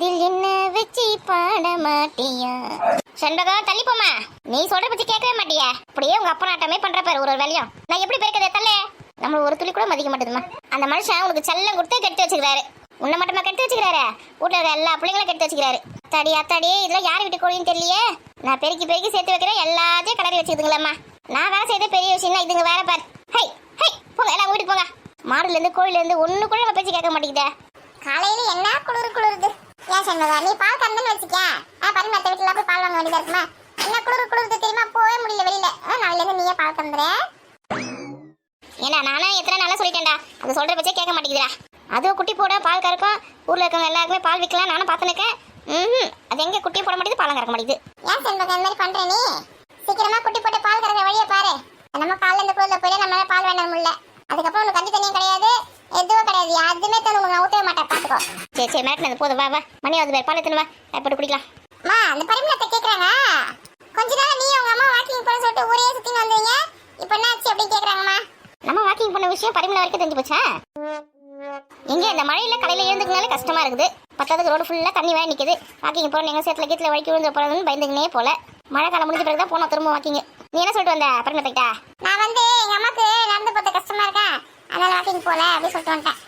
அதில் என்ன வச்சு பாட மாட்டியா? செண்பகம் தள்ளி போமா, நீ சொல்ற பத்தி கேட்கவே மாட்டியா? அப்படியே உங்க அப்பா நாட்டமே பண்ற பாரு ஒரு வேலையும். நான் எப்படி பேருக்கதே தள்ளே, நம்ம ஒரு துளி கூட மதிக்க மாட்டேதுமா. அந்த மனுஷன் உனக்கு செல்லம் கொடுத்து கெடுத்து வச்சுக்கிறாரு. உன்னை மட்டுமா கெடுத்து வச்சுக்கிறாரு, வீட்டுல இருக்க எல்லா பிள்ளைங்களும் கெடுத்து வச்சுக்கிறாரு. அத்தாடி அத்தாடி, இதெல்லாம் யார் வீட்டு கோழின்னு தெரியலையே. நான் பெருக்கி பெருக்கி சேர்த்து வைக்கிறேன், எல்லாத்தையும் கடறி வச்சுக்குதுங்களம்மா. நான் வேலை செய்த பெரிய விஷயம் தான் இதுங்க. வேற பாரு. ஹை ஹை, போங்க எல்லாம் வீட்டுக்கு போங்க. மாடுல இருந்து கோழில இருந்து ஒண்ணு கூட நம்ம பேச்சு கேட்க மாட்டேங்குதே. காலையில என்ன குளிருது. ஏன் சொன்னதா நீ பால் கறந்துன்னு வச்சுக்க. பரிமாத்த வீட்டுல போய் பால் வாங்க வேண்டியதா இருக்குமா? என்ன குளிருது தெரியுமா? போவே முடியல வெளியில. நாளையில இருந்து நீயே பால் கறந்துற. ஏன்னா நானே எத்தனை நாளா சொல்லிட்டேன்டா, அது சொல்ற பச்சே கேட்க மாட்டேங்குதுடா. அதுவும் குட்டி போட பால் கறக்கும், ஊர்ல இருக்கவங்க எல்லாருக்குமே பால் விற்கலாம் நானும் பார்த்துனுக்கேன். அது எங்க குட்டி போட மாட்டேங்குது, பாலம் கறக்க மாட்டேங்குது. ஏன் செண்பகம் இந்த மாதிரி பண்ற நீ? சீக்கிரமா குட்டி போட்டு பால் கறக்கிற வழியை பாரு. நம்ம காலைல இந்த குளிர்ல போய் நம்மளால பால் வேண்டாம் முடியல. அதுக்கப்புறம் உனக்கு கஞ்சி தண்ணியும் கிடையாது, எதுவும் கிடையாது. அதுமே தண்ணி நான் ஊற்றவே மாட்டேன், பார்த்துக்கோ. சரி சரி, மிரட்டினது போதும். வா வா, மணி ஆகுது பேர், பால் எடுத்துன்னு வா, போட்டு குடிக்கலாம். அம்மா அந்த பரிமளத்தை கேட்குறாங்க. கொஞ்ச நாள் நீ உங்க அம்மா வாக்கிங் போன சொல்லிட்டு ஊரே சுற்றின்னு வந்தீங்க, இப்போ என்ன ஆச்சு அப்படின்னு கேட்குறாங்கம்மா. நம்ம வாக்கிங் பண்ண விஷயம் பரிமளம் வரைக்கும் தெரிஞ்சு போச்சா? இங்கே இந்த மழையில காலையில் எழுந்துக்குனாலே கஷ்டமா இருக்குது. பத்தாவதுக்கு ரோடு ஃபுல்லாக தண்ணி வேற நிற்குது. வாக்கிங் போகிறோம், எங்கள் சேத்துல கீழே வழிக்கு விழுந்து போகிறதுன்னு பயந்துக்குனே போல. மழை காலம் முடிஞ்ச பிறகு தான் போனோம் திரும்ப வாக்கிங். நீ என்ன சொல்லிட்டு வந்த பரிமளத்துக்கிட்ட? நான் வந்து எங்கள் அம்மாவுக்கு நடந்து போகிறது கஷ்டமா இருக்கேன், அதனால வாக்கிங் போல அப்படின்னு சொல்லிட்டு வந்துட்டேன்.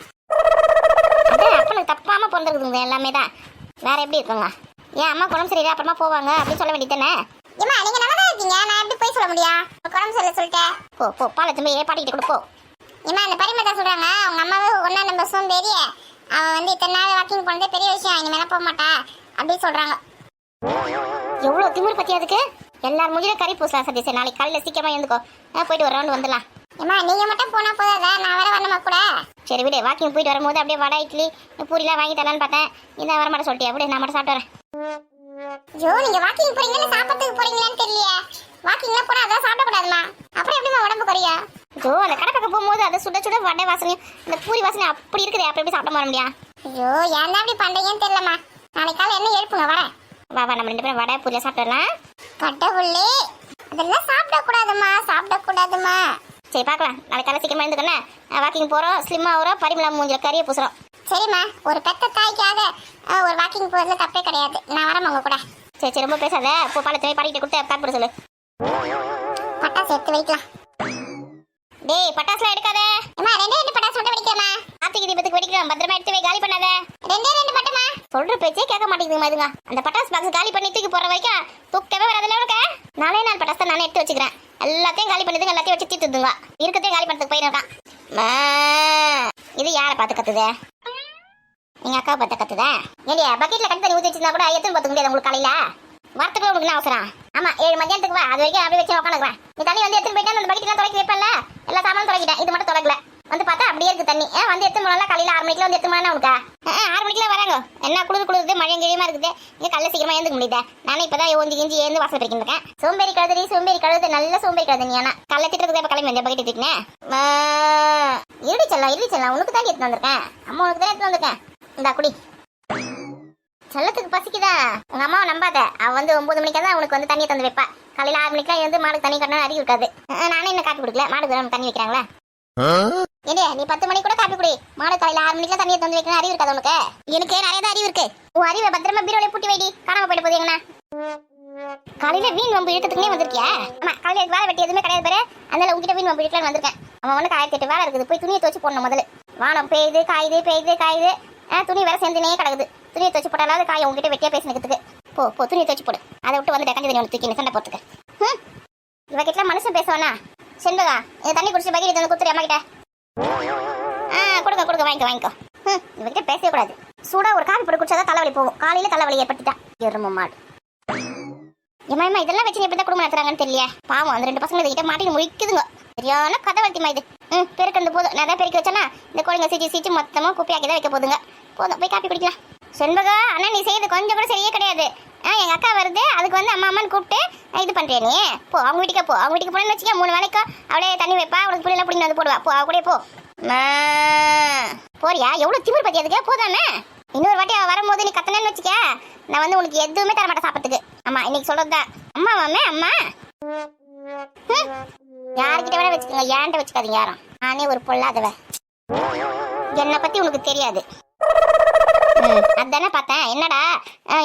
அதான் அப்பனுக்கு தப்பாம பிறந்திருக்குதுங்க எல்லாமே தான். வேற எப்படி இருக்குங்க? ஏன் அம்மா குழம்பு சரியில்லை அப்புறமா போவாங்க அப்படின்னு சொல்ல வேண்டியதானே? ஏமா நீங்க நல்லா தான் இருக்கீங்க, நான் எப்படி போய் சொல்ல முடியும்? குழம்பு சொல்ல சொல்லிட்டேன். போ போ, பாலை திரும்பி பாட்டிக்கிட்டு கொடுப்போ. ஏமா அந்த பரிமளத்தை சொல்றாங்க, அவங்க அம்மாவே ஒன்னா நம்ம சோம்பேறி, அவன் வந்து இத்தனை நாள் வாக்கிங் போனதே பெரிய விஷயம், இனிமேல போக மாட்டா அப்படின்னு சொல்றாங்க. எவ்வளோ திமிரு பத்தி அதுக்கு. எல்லாரும் முடியல கறி பூசலாம் சதீஷ். நாளைக்கு காலையில் சீக்கிரமா எழுந்துக்கோ, போயிட்டு ஒரு ரவுண்ட் வந்துடலாம். ஏமா நீங்க மட்டும் போனா போதாதா, நான் வேற வரணுமா கூட? சரி விடு, வாக்கிங் போயிட்டு வரும்போது அப்படியே வடை இட்லி பூரிலாம் வாங்கி தரலான்னு பார்த்தேன். இதான் வர மாட்டேன் சொல்லிட்டியா? விடு, நான் மட்டும் சாப்பிட்டு வரேன். ஜோ நீங்க வாக்கிங் போறீங்களா சாப்பிட்றதுக்கு போறீங்களான்னு தெரியலையே. வாக்கிங்லாம் போனா அதான் சாப்பிடக்கூடாதுமா, அப்புறம் எப்படிமா உடம்பு குறையா? ஜோ அந்த கடை பக்கம் போகும்போது அதை சுட சுட வடை வாசனையும் இந்த பூரி வாசனை அப்படி இருக்குது, அப்படி எப்படி சாப்பிட முடியா? ஐயோ ஏன் அப்படி பண்றீங்கன்னு தெரியலம்மா. நாளைக்கு காலை என்ன எழுப்புங்க வரேன். வா வா, நம்ம ரெண்டு பேரும் வடை பூரியா சாப்பிட்டுலாம். கடவுளே, அதெல்லாம் சாப்பிடக்கூடாதுமா, சாப்பிடக்கூடாதுமா. சரி பார்க்கலாம், நாளைக்கு காலை சீக்கிரமா எழுந்துக்கண்ணே. வாக்கிங் போகிறோம், ஸ்லிம்மாக வரோம், பரிமளம் மூஞ்சில கறியை பூசுறோம். சரிம்மா, ஒரு பெத்த தாய்க்காக ஒரு வாக்கிங் போகிறதுல தப்பே கிடையாது. நான் வரேன் உங்க கூட. சரி சரி, ரொம்ப பேசாத. இப்போ பாலை திரும்பி பாடிக்கிட்டு கொடுத்து பேக் போட சொல்லு. பட்டாசு எடுத்து வைக்கலாம். டேய் பட்டாசுலாம் எடுக்காத. அம்மா ரெண்டு பட்டாசு மட்டும் வெடிக்கிறேம்மா. கார்த்திகை தீபத்துக்கு வெடிக்கிறோம், பத்திரமா எடுத்து வை, காலி பண்ணாத. ரெண்டு மட்டுமா? சொல்ற பேச்சே கேட்க மாட்டேங்குதுமா இதுங்க. அந்த பட்டாசு பாக்ஸ் காலி பண்ணி தூக்கி போற வரைக்கும் தூக்கவே வராதுல உனக்கு. நானே பட்டாசு நானே எடுத்து வச்சுக்கிறேன். எல்லாத்தையும் காலி பண்ணிதுங்க, எல்லாத்தையும் வச்சு தீத்துதுங்க. இருக்கத்தையும் காலி பண்ணதுக்கு போயிருக்கான். இது யாரை பார்த்து கத்துதே? எங்க அக்காவை பார்த்து கத்துதே. ஏடியா பக்கெட்ல கட்டி தண்ணி ஊற்றி வச்சிருந்தா கூட எத்தனை பார்த்துக்க முடியாது உங்களுக்கு காலையில? வரத்துக்குள்ள உங்களுக்கு என்ன அவசரம்? ஆமா 7 மத்தியானத்துக்கு வா, அது வரைக்கும் அப்படியே வச்சு உட்காந்துக்குவேன். நீ தண்ணி வந்து எடுத்துன்னு போயிட்டா அந்த பக்கெட்லாம் தொடக்கி வைப்பல, எல்லா சாமானும் தொடக்கிட்டேன், இது மட்டும் தொடக்கல. வந்து பார்த்தா அப்படியே இருக்கு தண்ணி. வந்து எடுத்து போனா காலையில 6 மணிக்கு வந்து எடுத்து போனா உனக்கு 6 மணிக்கெல்லாம் வராங்க. என்ன குளிருது, மழை கிழியமா இருக்குது. இங்க காலைல சீக்கிரமா எழுந்துக்க முடியுது. நானே இப்பதான் ஓஞ்சி கிஞ்சி எழுந்து வாசல் படிக்கிட்டு இருக்கேன். சோம்பேறி கழுது, நல்ல சோம்பேறி கழுது நீ. ஆனா காலைல திட்டுறதுக்கு இப்ப கிளம்பி வந்தேன் பக்கெட் தூக்கினேன். இருடி செல்லாம் உனக்கு தான் எடுத்து வந்திருக்கேன். அம்மா உனக்கு தான் எடுத்து வந்திருக்கேன். இந்தா குடி. செல்லத்துக்கு பசிக்குதா? உங்க அம்மாவை நம்பாத. அவ வந்து 9 மணிக்கா தான் உனக்கு வந்து தண்ணியை தந்து வைப்பா. காலையில 6 மணிக்கெல்லாம் எழுந்து மாடுக்கு தண்ணி கட்டணும் அறிவு இருக்காது. நானே இன்னும் காப்பி குடிக்கல, மாடுக்கு தண்ணி வைக்கிறாங்களா? ஏடியா நீ 10 மணிக்கு கூட காப்பி குடி, மாடு காலையில 6 மணிக்கெல்லாம் தண்ணியை தந்து வைக்கணும் அறிவு இருக்காது உனக்கு? எனக்கு நிறைய தான் அறிவு இருக்கு. உன் அறிவை பத்திரமா பீரோல பூட்டி வைடி, காணாம போயிட்டு போகுது எங்கண்ணா. காலையில வீண் வம்பு இழுக்கிறதுக்குனே வந்திருக்கியா? ஆமா காலையில வேலை வெட்டி எதுவுமே கிடையாது பாரு, அதனால உங்ககிட்ட வீண் வம்பு இழுக்கலான்னு வந்திருக்கேன். அவன் வந்து 1008 வேலை இருக்குது, போய் துணியை துவச்சு போடணும் முதல்ல. வானம் பெய்யுது காயுது, துணி வேற சேர்ந்துனே கிடக்குது. துணியை துவச்சு போட்டாலாவது காய உங்ககிட்ட வெட்டியா பேசினதுக்கு. போ துணியை துவச்சு போடு. அதை விட்டு வந்து கஞ்சி தண்ணி ஒன்று தூக்கி சண்டை போட்டுக்க. இவகிட்ட மனுஷன் பேசுவானா? செண்பகா இந்த தண்ணி குடிச்சு பக்கெட் வந்து கொடுத்துரு அம்மா கிட்ட. கொடுக்க வாங்கிக்கோ. இவகிட்ட பேசவே கூடாது. சூடா ஒரு காபி போட்டு குடிச்சாதான் தலைவலி போகும். காலையில தலைவலி ஏற்பட்டுட்டா எரும மாடு. ஏமா இதெல்லாம் வச்சு எப்படி தான் குடும்பம் நடத்துறாங்கன்னு தெரியல. பாவம் அந்த 2 பசங்க கிட்ட மாட்டின்னு முழிக்குதுங்க. சரியான கதை வளர்த்திமா இது. பெருக்கிறது போதும், நான் தான் பெருக்கி வச்சேன்னா இந்த கோழிங்க சீச்சு மொத்தமா குப்பையாக்கி தான் வைக்க போதுங்க. போதும் போய் காப்பி குடிக்கலாம். செண்பகா ஆனா நீ செய்யறது கொஞ்சம் கூட சரியே கிடையாது. எங்க அக்கா வருது, அதுக்கு வந்து அம்மான்னு கூப்பிட்டு இது பண்றியா நீ? போ அவங்க வீட்டுக்கு போ. அவங்க வீட்டுக்கு போனேன்னு வச்சுக்க 3 வேலைக்கும் அவளே தண்ணி வைப்பா, அவளுக்கு புள்ளிலாம் பிடிங்க வந்து போடுவா. போ அவ கூட போ. போறியா? எவ்வளவு திமிர் பத்தி அதுக்கு போதானே? இன்னொரு வாட்டி வரும்போது நீ கத்தனன்னு வச்சுக்க, நான் வந்து உனக்கு எதுவுமே தர மாட்டேன் சாப்பிட்றதுக்கு. ஆமா இன்னைக்கு சொல்றதுதான். அம்மா யார்கிட்ட வேணா வச்சுக்கோங்க, ஏன்ட்ட வச்சுக்காதீங்க யாரும். நானே ஒரு பொல்லாதவ, என்னை பத்தி உனக்கு தெரியாது. அதானே பார்த்தேன். என்னடா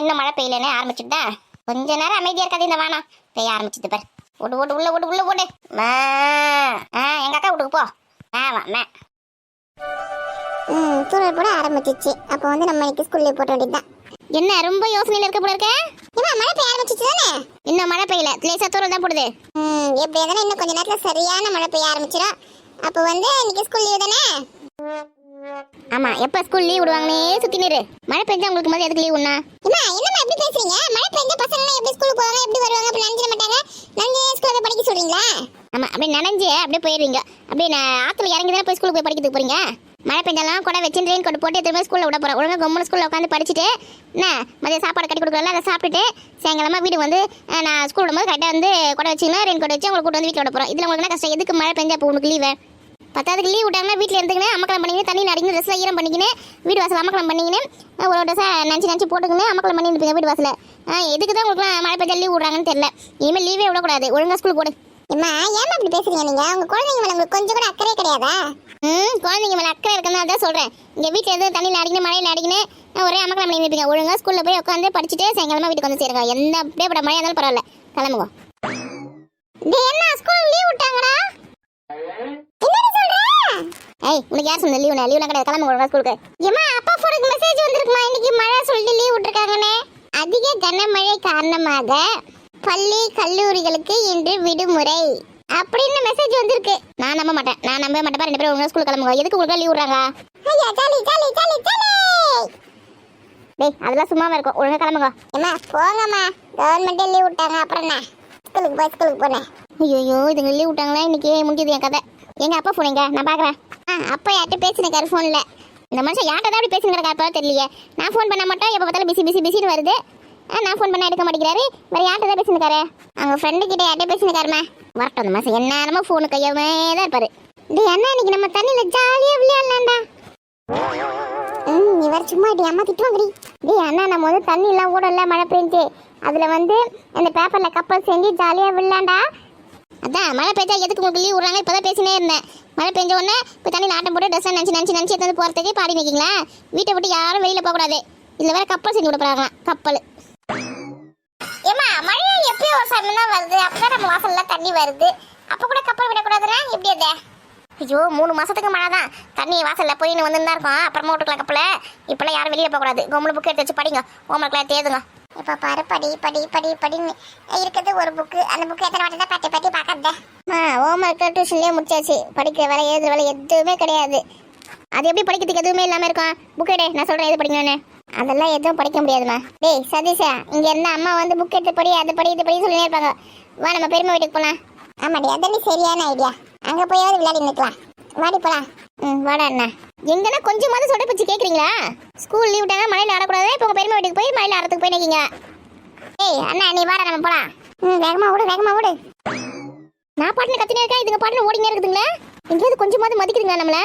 இன்னும் மழை பெய்யலன்னு ஆரம்பிச்சுட்டேன். கொஞ்ச நேரம் அமைதியா இருக்காது இந்த வானம். பெய்ய ஆரம்பிச்சுது பாரு. ஓடு ஓடு உள்ள ஓடு உள்ள ஓடு. எங்க அக்கா வீட்டுக்கு போ. மே தூரல் போட ஆரம்பிச்சிச்சு. அப்போ வந்து நம்ம இன்னைக்கு ஸ்கூல் லீவ் போட்ட வேண்டியதுதான். என்ன ரொம்ப யோசனையில இருக்க போல இருக்க? ஏமா மழை பெய்ய ஆரம்பிச்சிச்சு தானே? இன்னும் மழை பெய்யல, லேசா தூரல் தான் போடுது. எப்படி இருந்தாலும் இன்னும் கொஞ்ச நேரத்துல சரியான மழை பெய்ய ஆரம்பிச்சிடும். அப்போ வந்து இன்னைக்கு ஸ்கூல் லீவ் தானே? ஆமா, எப்ப ஸ்கூல் லீவ் விடுவாங்கன்னே சுத்தி நிறு. மழை பெஞ்சா உங்களுக்கு மாதிரி எதுக்கு லீவ் உண்ணா? என்னம்மா எப்படி பேசுறீங்க? மழை பெஞ்சா பசங்க எப்படி ஸ்கூலுக்கு போவாங்க, எப்படி வருவாங்க? அப்ப நனைஞ்சிட மாட்டாங்க? நனைஞ்சே ஸ்கூல்ல படிக்க சொல்றீங்களா? ஆமா, அப்படியே நனைஞ்சு அப்படியே போயிடுவீங்க. அப்படியே ஆத்துல இறங்கி தானே போய் ஸ்கூலுக்கு போய் படிக்கிறதுக்கு போறீங்க. மழை பெஞ்சாலும் கூட வச்சு ரெயின் கோட் போட்டு திரும்ப ஸ்கூல்ல விட போறோம். ஒழுங்கா கம்மனு ஸ்கூல்ல உட்காந்து படிச்சுட்டு என்ன மதியம் சாப்பாடு கட்டி கொடுக்குறல அதை சாப்பிட்டுட்டு சாயங்காலமா வீடு வந்து நான் ஸ்கூல் விடும்போது கரெக்டாக வந்து கூட வச்சிங்கன்னா ரெயின் கோட் வச்சு உங்களுக்கு கூட்டு வந்து வீட்டில் விட போறோம். இதுல உங்களுக்கு என்ன கஷ்டம்? எதுக்கு மழை பெஞ்சா இப்போ உங்களுக்கு லீவு? பத்தாவதுக்கு லீவ் விட்டாங்கன்னா வீட்டில் இருந்துக்கினே அமக்கலம் பண்ணிக்கினு தண்ணி அடிக்கணும், ட்ரெஸ்லாம் ஈரம் பண்ணிக்கினு வீடு வாசல் அமக்கலம் பண்ணிக்கினு ஒரு ட்ரெஸ்ஸை நினச்சி போட்டுக்கினு அமக்கலம் பண்ணி இருப்பீங்க வீடு வாசலில். எதுக்கு தான் உங்களுக்கு மழை பெஞ்சா லீவ் விட்றாங்கன்னு தெரியல. இனிமேல் லீவே விடக்கூடாது. ஒழுங்கா ஸ்கூல் போடு. ஏமா ஏமா அப்படி பேசுறீங்க நீங்க? உங்க குழந்தைங்க மேல உங்களுக்கு கொஞ்சம் கூட அக்கறை கிடையாதா? குழந்தைங்க மேலே அக்கறை இருக்கிறதா தான் சொல்கிறேன். இங்கே வீட்டில் இருந்து தண்ணியில் அடிக்கணும் மழையில் அடிக்கணும் ஒரே அமக்கலம் பண்ணி இருப்பீங்க. ஒழுங்கா ஸ்கூலில் போய் உட்காந்து படிச்சுட்டு சாயங்காலமா வீட்டுக்கு வந்து சேருங்க. எந்த அப்படியே பட மழையாக இருந்தாலும் பரவாயில்ல, கிளம்புங்க. என்ன ஸ்கூல் லீவ் விட்டாங்கடா? ஏய், உனக்கு யார் சொன்ன லீவ்னா? லீவ்லாம் கிடையாது, கிளம்புங்க ஸ்கூலுக்கு. ஏமா அப்பா போனுக்கு மெசேஜ் வந்திருக்குமா இன்னைக்கு மழை சொல்லிட்டு லீவ் விட்டுருக்காங்கன்னு? அதிக கனமழை காரணமாக பள்ளி கல்லூரிகளுக்கு இன்று விடுமுறை அப்படின்னு மெசேஜ் வந்திருக்கு. நான் நம்ப மாட்டேன் பாரு. 2 பேரும் ஒழுங்கா ஸ்கூலுக்கு கிளம்புங்க. எதுக்கு உங்களுக்கு லீவ் விடுறாங்க? ஐயா ஜாலி ஜாலி ஜாலி ஜாலி. டேய், அதெல்லாம் சும்மாவே இருக்கும். ஒழுங்கா கிளம்புங்க. ஏமா போங்கம்மா, கவர்மெண்டே லீவ் விட்டாங்க. அப்புறம் என்ன ஸ்கூலுக்கு போனேன். ஐயோ, இதுங்க லீவ் விட்டாங்களா? இன்னைக்கு முடிஞ்சது என் கதை. எங்க அப்பா ஃபோன் எங்க? நான் பாக்குறேன். அப்பா யார்கிட்ட பேசினக்காரு ஃபோன்ல? இந்த மனுஷன் யார்கிட்ட தான் அப்படி பேசுங்கிறக்காரு தெரியலையே. நான் ஃபோன் பண்ண மாட்டோம், எப்போ பார்த்தாலும் பிஸின்னு வருது. நான் ஃபோன் பண்ண எடுக்க மாட்டேங்கிறாரு. வேற யார்கிட்ட தான் பேசினுக்காரு? அவங்க ஃப்ரெண்டு கிட்ட யார்கிட்ட பேசினுக்காருமா? வரட்டும், அந்த மனுஷன் என்னமோ ஃபோனு கையவே தான் இருப்பாரு. டேய் அண்ணா, இன்னைக்கு நம்ம தண்ணியில ஜாலியா விளையாடலாம்டா. இவர் சும்மா இப்படி அம்மா திட்டுவாங்கடி. டேய் அண்ணா, நம்ம வந்து தண்ணி எல்லாம் ஓடல, மழை பெஞ்சு அதுல வந்து அந்த பேப்பர்ல கப்பல் செஞ்சு ஜாலியா விளையாண்டா. அதான் மழை பெஞ்சா எதுக்கு உங்களுக்கு லீவ் விடுறாங்க இப்போதான் பேசினே இருந்தேன். மழை பெஞ்ச உடனே இப்போ தண்ணி ஆட்டம் போட்டு ட்ரெஸ் நினச்சி எடுத்து போகிறதுக்கே பாடி நிற்கிங்களா? வீட்டை விட்டு யாரும் வெளியில் போகக்கூடாது. இதில் வேற கப்பல் செஞ்சு விட போகிறாங்களாம். கப்பல். ஏமா மழை எப்பயும் ஒரு சமயம் தான் வருது, அப்பதான் நம்ம வாசல்ல தண்ணி வருது. அப்போ கூட கப்பல் விடக்கூடாதுன்னா எப்படி அது? ஐயோ, 3 மாசத்துக்கு மழை தான். தண்ணி வாசல்ல போயின்னு வந்துன்னு தான் இருக்கும். அப்புறமா விட்டுக்கலாம் கப்பலை. இப்பெல்லாம் யாரும் வெளியே போகக்கூடாது. கவர்மெண்ட் புக் எடுத்து வச்சு படிங்க. ஹோம்ஒர்க்லாம் தேதுங்க. இப்போ பாரு, படி படி படி படின்னு இருக்கிறது ஒரு புக்கு. அந்த புக்கு எத்தனை வாட்டி தான் பட்டி பார்க்கறத? ஹோம்ஒர்க் டியூஷன்லேயே முடிச்சாச்சு. படிக்கிற வேலை எழுதுற வேலை எதுவுமே கிடையாது. அது எப்படி படிக்கிறதுக்கு எதுவுமே இல்லாமல் இருக்கும்? புக் எடு, நான் சொல்கிறேன் எது படிக்கணும்னு. அதெல்லாம் எதுவும் படிக்க முடியாதுமா. டேய் சதீஷா, இங்கே இருந்தால் அம்மா வந்து புக் எடுத்து படி, அது படி இது படி சொல்லினே இருப்பாங்க. வா நம்ம பெருமை வீட்டுக்கு போகலாம். ஆமாடி, அதானே சரியான ஐடியா. அங்கே போயாவது விளையாடி நிற்கலாம். வாடி போகலாம். வாடா அண்ணா. எங்கன்னா கொஞ்சமாவது சொல்ல பிச்சு கேட்குறீங்களா? ஸ்கூல் லீவ் விட்டாங்க, மழையில் ஆடக்கூடாது. இப்போ உங்கள் பெருமை வீட்டுக்கு போய் மழையில் ஆடுறதுக்கு போய் நிற்கிங்க. ஏய் அண்ணா, நீ வாடா நம்ம போகலாம். வேகமாக ஓடு. நான் பாட்டுன்னு கத்தினே இருக்கேன், இதுங்க பாட்டுன்னு ஓடினே இருக்குதுங்களா? எங்கேயாவது கொஞ்சமாவது மதிக்குதுங்களா நம்மள?